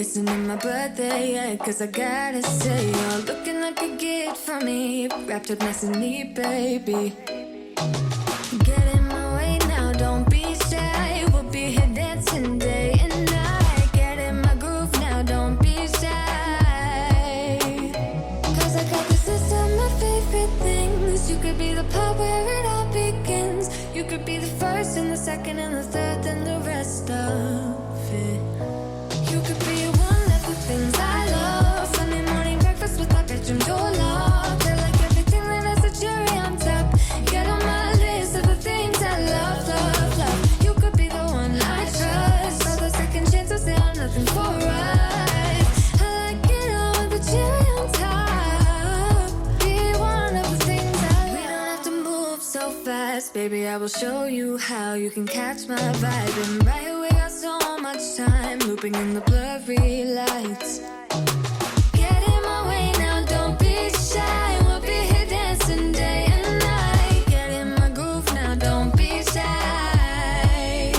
Isn't it my birthday yet? Cause I gotta say, you're looking like a gift for me, wrapped up nice and neat, baby. Get in my way now, don't be shy. We'll be here dancing day and night. Get in my groove now, don't be shy. Cause I got this list of my favorite things. You could be the part where it all begins. You could be the first and the second and the third and the rest of it. You could be one of the things I love. Sunday morning breakfast with my bedroom door locked. I like everything that has a cherry on top. Get on my list of the things I love, love, love. You could be the one I trust. All the second chances, they are nothing for us. I like it all with the cherry on top. Be one of the things I love. We don't have to move so fast, baby. I will show you how you can catch my vibe. And right away, got so much time looping in the blurry lights. Get in my way now, don't be shy. We'll be here dancing day and night. Get in my groove now, don't be shy.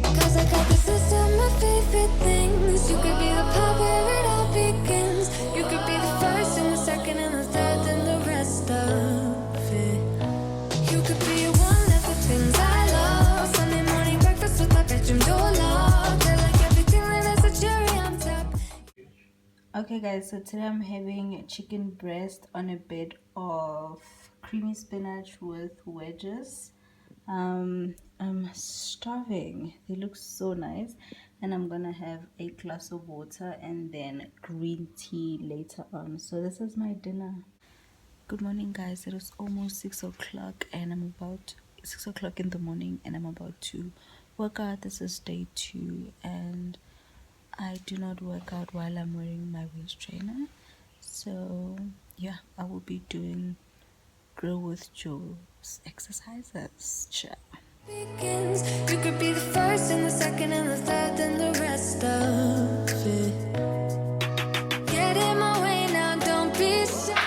Cause I got this list of my favorite things. You could be the part where it all begins. You could be the first and the second and the third and the rest of it. You could be one of the things I love. Sunday morning breakfast with my bedroom door locked. I like everything that has a cherry on top. Okay guys, so today I'm having chicken breast on a bed of creamy spinach with wedges. I'm starving. They look so nice, and I'm gonna have a glass of water and then green tea later on. So this is my dinner. Good morning guys, it is almost 6 o'clock and I'm about 6 o'clock in the morning and I'm about to work out. This is day 2 and I do not work out while I'm wearing my waist trainer. So yeah, I will be doing Grow with Joe's exercises. Ciao. Begins. You could be the first and the second and the third and the rest of it. Get in my way now, don't be shy.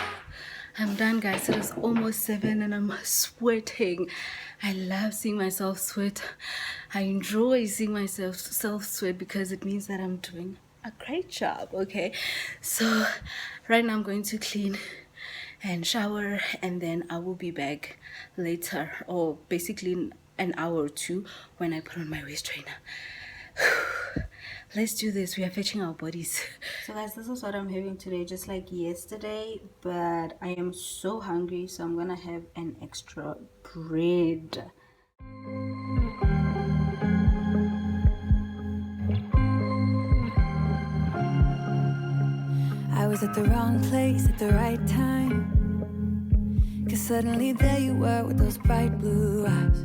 I'm done guys, it is almost 7 and I'm sweating. I love seeing myself sweat. I enjoy seeing myself sweat because it means that I'm doing a great job. Okay, so right now I'm going to clean and shower and then I will be back later, or basically in an hour or two, when I put on my waist trainer. Let's do this. We are fetching our bodies. So guys, this is what I'm having today, just like yesterday, but I am so hungry, so I'm gonna have an extra bread. I was at the wrong place at the right time, 'cause suddenly there you were with those bright blue eyes.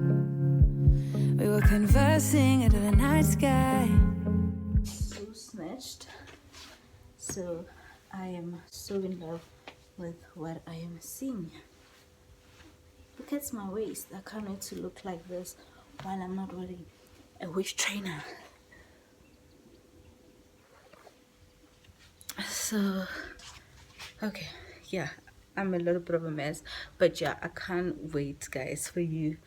We were conversing under the night sky. So snatched. So I am so in love with what I am seeing. Look at my waist. I can't wait to look like this while I'm not wearing a waist trainer. So okay, yeah, I'm a little bit of a mess, but yeah, I can't wait guys for you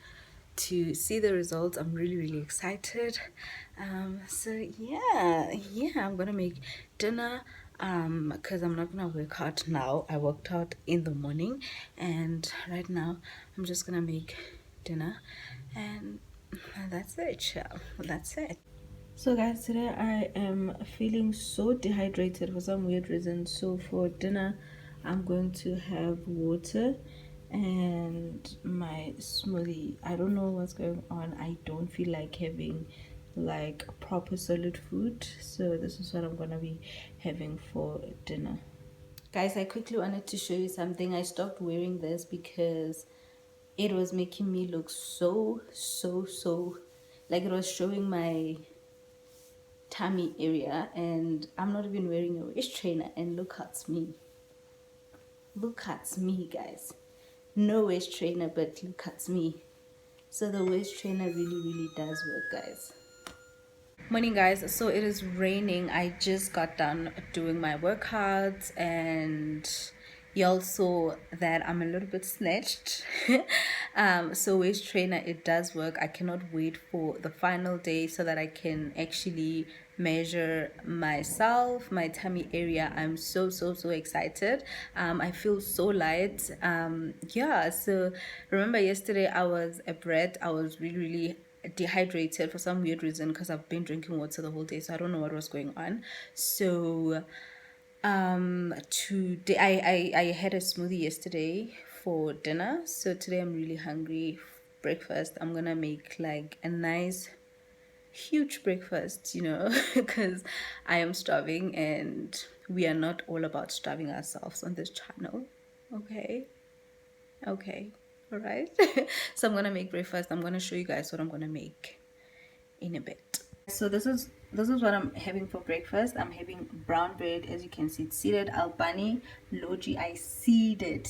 to see the results. I'm really excited. So yeah, I'm gonna make dinner because I'm not gonna work out now. I worked out in the morning and right now I'm just gonna make dinner and that's it. That's it. So guys, today I am feeling so dehydrated for some weird reason. So for dinner I'm going to have water and my smoothie. I don't know what's going on. I don't feel like having like proper solid food, so this is what I'm gonna be having for dinner. Guys, I quickly wanted to show you something. I stopped wearing this because it was making me look so like it was showing my tummy area, and I'm not even wearing a waist trainer, and look at me guys. No waist trainer, but look at me. So the waist trainer really does work guys. Morning guys, so it is raining. I just got done doing my workouts and y'all saw that I'm a little bit snatched. So waist trainer, it does work. I cannot wait for the final day so that I can actually measure myself, my tummy area. I'm so excited. I feel so light. Yeah, so remember yesterday I was a brat. I was really dehydrated for some weird reason because I've been drinking water the whole day, so I don't know what was going on. So today I had a smoothie yesterday for dinner, so today I'm really hungry. Breakfast, I'm gonna make like a nice huge breakfast, you know, because I am starving and we are not all about starving ourselves on this channel. Okay, all right. So I'm gonna make breakfast. I'm gonna show you guys what I'm gonna make in a bit. So this is what I'm having for breakfast. I'm having brown bread. As you can see, it's seeded Albani Logi. I seeded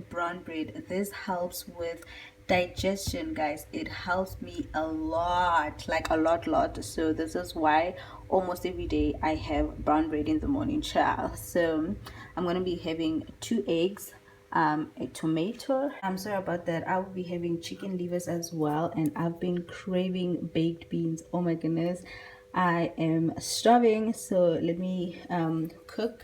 brown bread. This helps with digestion, guys. It helps me a lot, like a lot. So this is why almost every day I have brown bread in the morning, child. So I'm gonna be having 2 eggs, a tomato. I'm sorry about that. I will be having chicken livers as well, and I've been craving baked beans. Oh my goodness, I am starving. So let me cook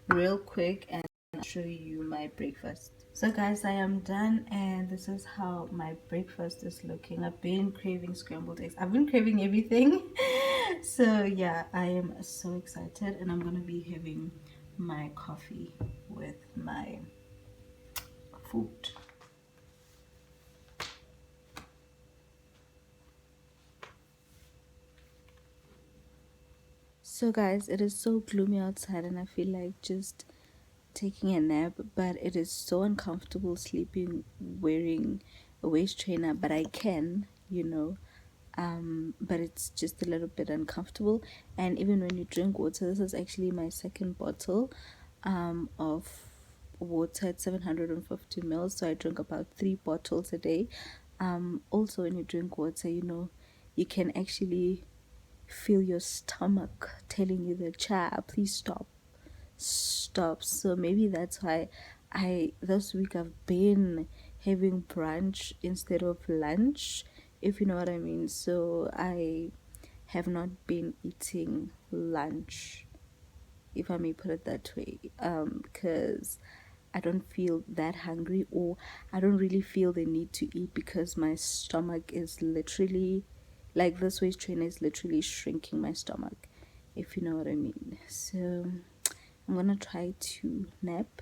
real quick and show you my breakfast. So guys, I am done, and this is how my breakfast is looking. I've been craving scrambled eggs. I've been craving everything. So yeah, I am so excited, and I'm gonna be having my coffee with my food. So guys, it is so gloomy outside and I feel like just taking a nap, but it is so uncomfortable sleeping wearing a waist trainer, but I can, you know, but it's just a little bit uncomfortable. And even when you drink water, this is actually my second bottle of water at 750 mils, so I drink about 3 bottles a day. Also when you drink water, you know, you can actually feel your stomach telling you that, child, please stop. So maybe that's why this week I've been having brunch instead of lunch, if you know what I mean. So I have not been eating lunch, if I may put it that way, because I don't feel that hungry, or I don't really feel the need to eat, because my stomach is literally, like, this waist trainer is literally shrinking my stomach, if you know what I mean. So I'm gonna try to nap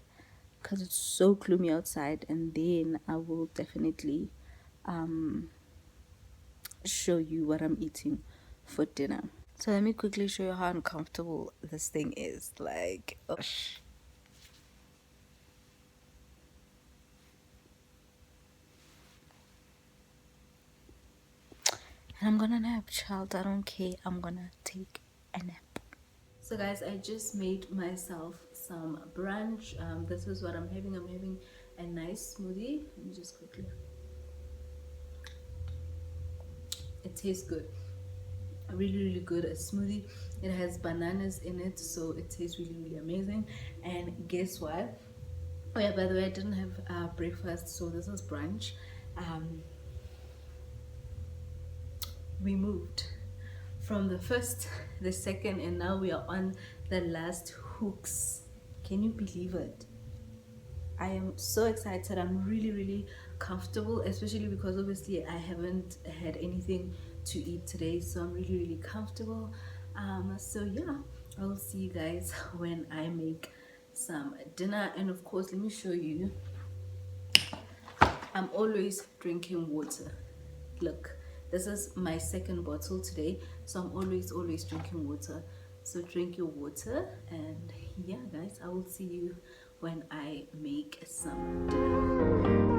because it's so gloomy outside, and then I will definitely show you what I'm eating for dinner. So let me quickly show you how uncomfortable this thing is. Like, oh. And I'm gonna nap, child. I don't care. I'm gonna take a nap. So guys, I just made myself some brunch. This is what I'm having. I'm having a nice smoothie. Let me just quickly. It tastes good. Really good. A smoothie. It has bananas in it, so it tastes really amazing. And guess what? Oh yeah, by the way, I didn't have breakfast, so this is brunch. We moved from the first, the second, and now we are on the last hooks. Can you believe it? I am so excited. I'm really comfortable, especially because obviously I haven't had anything to eat today, so I'm really comfortable. So yeah, I'll see you guys when I make some dinner. And of course, let me show you, I'm always drinking water. Look, this is my second bottle today, so I'm always drinking water. So drink your water, and yeah guys, I will see you when I make some dinner.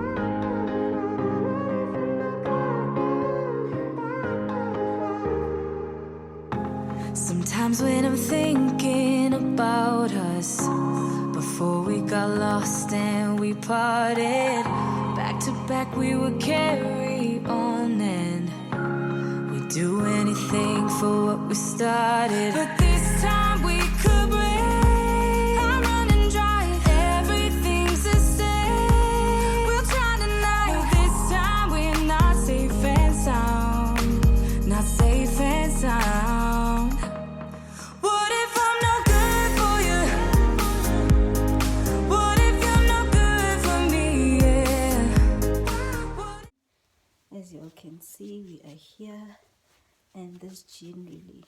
Sometimes when I'm thinking about us, before we got lost and we parted, back to back we would carry on, and we'd do anything for what we started. But this time we could break. I'm running dry, everything's the same. We'll try tonight. This time we're not safe and sound, not safe and sound. here, and this generally.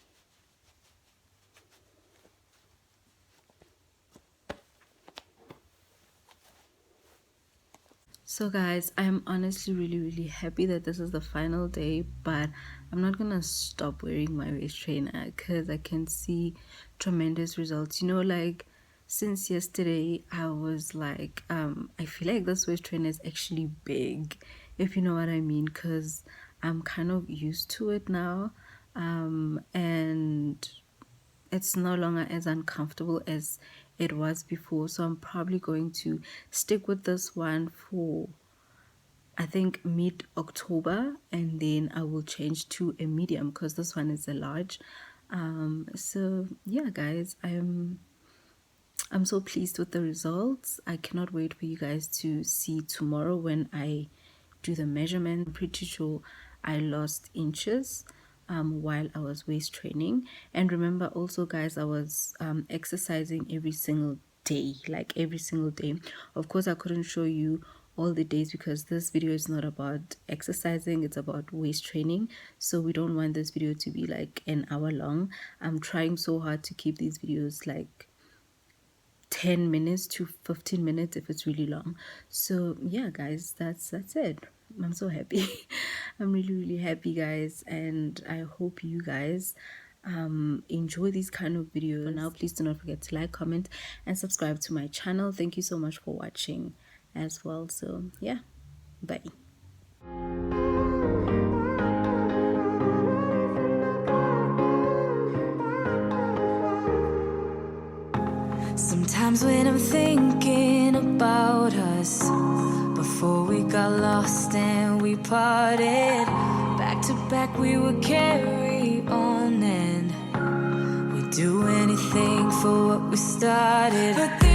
So guys, I'm honestly really happy that this is the final day, but I'm not gonna stop wearing my waist trainer because I can see tremendous results. You know, like since yesterday I was like, I feel like this waist trainer is actually big, if you know what I mean, because I'm kind of used to it now, and it's no longer as uncomfortable as it was before. So I'm probably going to stick with this one for, I think, mid-October, and then I will change to a medium because this one is a large. So yeah guys, I'm so pleased with the results. I cannot wait for you guys to see tomorrow when I do the measurement. I'm pretty sure I lost inches while I was waist training. And remember also guys, I was exercising every single day, like every single day. Of course I couldn't show you all the days because this video is not about exercising, it's about waist training, so we don't want this video to be like an hour long. I'm trying so hard to keep these videos like 10 minutes to 15 minutes if it's really long. So yeah guys, that's it. I'm so happy. I'm really happy guys, and I hope you guys enjoy these kind of videos. For now, please do not forget to like, comment, and subscribe to my channel. Thank you so much for watching as well. So yeah, bye. Sometimes when I'm thinking about us, before we got lost and we parted, back to back we would carry on and we'd do anything for what we started. But